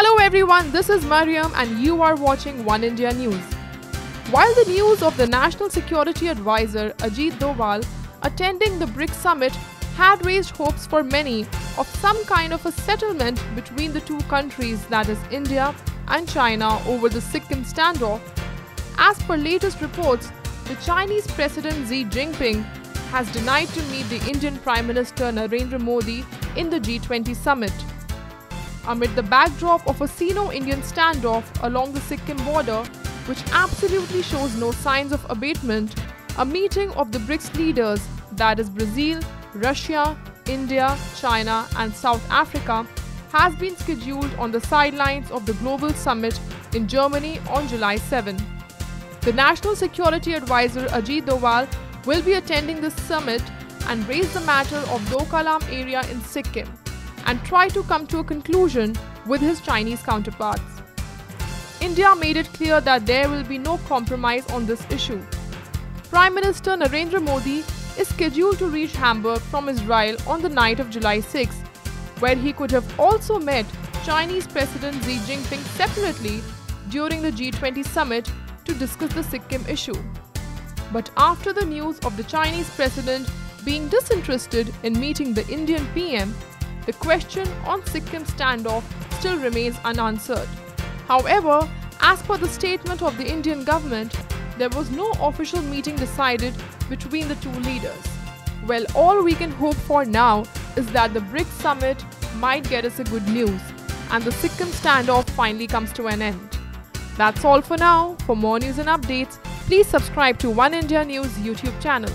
Hello everyone, this is Mariam and you are watching One India News. While the news of the National Security Advisor Ajit Doval attending the BRICS summit had raised hopes for many of some kind of a settlement between the two countries, that is India and China, over the Sikkim standoff, as per latest reports, the Chinese President Xi Jinping has denied to meet the Indian Prime Minister Narendra Modi in the G20 summit. Amid the backdrop of a Sino-Indian standoff along the Sikkim border, which absolutely shows no signs of abatement, a meeting of the BRICS leaders, that is Brazil, Russia, India, China and South Africa, has been scheduled on the sidelines of the global summit in Germany on July 7. The National Security Advisor Ajit Doval will be attending this summit and raise the matter of Doklam area in Sikkim and try to come to a conclusion with his Chinese counterparts. India made it clear that there will be no compromise on this issue. Prime Minister Narendra Modi is scheduled to reach Hamburg from Israel on the night of July 6, where he could have also met Chinese President Xi Jinping separately during the G20 summit to discuss the Sikkim issue. But after the news of the Chinese President being disinterested in meeting the Indian PM, the question on Sikkim standoff still remains unanswered. However, as per the statement of the Indian government, there was no official meeting decided between the two leaders. Well, all we can hope for now is that the BRICS summit might get us a good news and the Sikkim standoff finally comes to an end. That's all for now. For more news and updates, please subscribe to One India News YouTube channel.